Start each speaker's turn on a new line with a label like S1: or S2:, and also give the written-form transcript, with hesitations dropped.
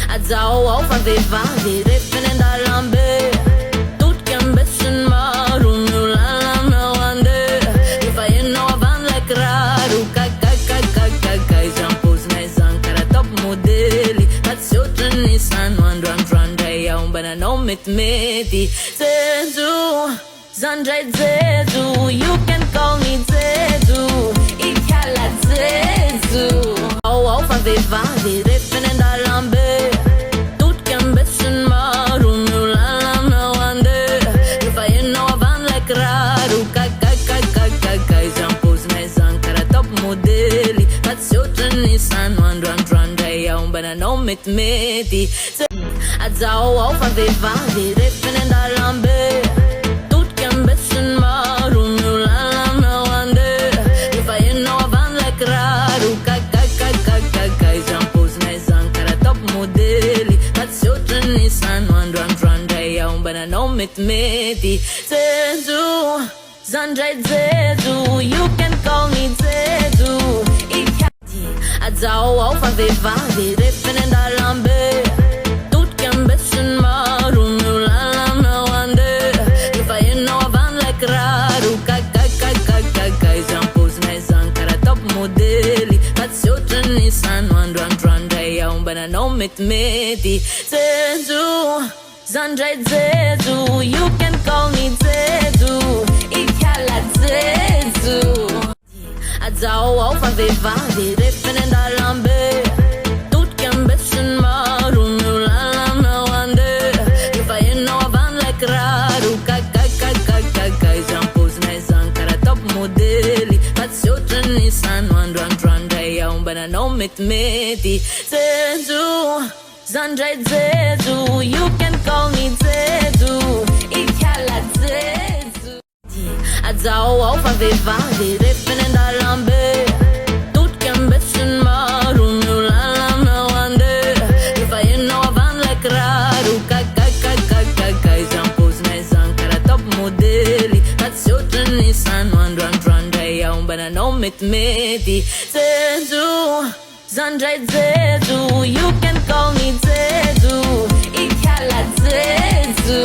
S1: Azaho fa vehivavy rehefa eny an-dalambe todika ambesiny maro ny olalanao andeha efa enao avan'ilay kiraro kakakakakaka izany pozinay zany karaha top modely fa tsy ohatrany sano androandroandray aho mbananao metimety jejo zandray jejo you can call me jejo ikala jejo ao fa vehivavy rehefa eny an-dalambe todika ambesiny maro ny olalanao andeha efa enao avan'ilay kiraro kakakakakaka izany pozinay zany karaha top modely fa tsy ohatrany sano androandroandray aho mbananao metimety azaho fa vehivavy rehefa eny an-dalambe todika ambesiny maro ny olalanao andeha efa enao avan'ilay kiraro kakakakakaka izany pozinay zany karaha top modely fa tsy ohatrany sano androandroandray aho mbananao metimety jejo zandray jejo you can call me jejo azaho fa vehivavy rehefa eny an-dalambe todika ambesiny maro ny olalanao andeha efa enao avan'ilay kiraro kakakakakaka izany pozinay zany karaha top modely fa tsy ohatrany sano androandroandray aho mbananao metimety jejo zandray jejo you can call me jejo ikala jejo azaho fa vehivavy rehefa eny an-dalambe todika ambesiny maro ny olalanao andeha efa enao avan'ilay kiraro kakakakakaka izany pozinay zany karaha top modely fa tsy ohatrany sano androandroandray aho mbananao metimety jejo zandray jejo you can call me jejo ikala jejo azaho fa vehivavy rehefa eny an-dalambe todika ambesiny maro ny olalanao andeha efa enao avan'ilay kiraro kakakakakaka izany pozinay zany karaha top modely fa tsy ohatrany sano androandroandray aho mbananao metimety jejo zandray jejo you can call me jejo ikala jejo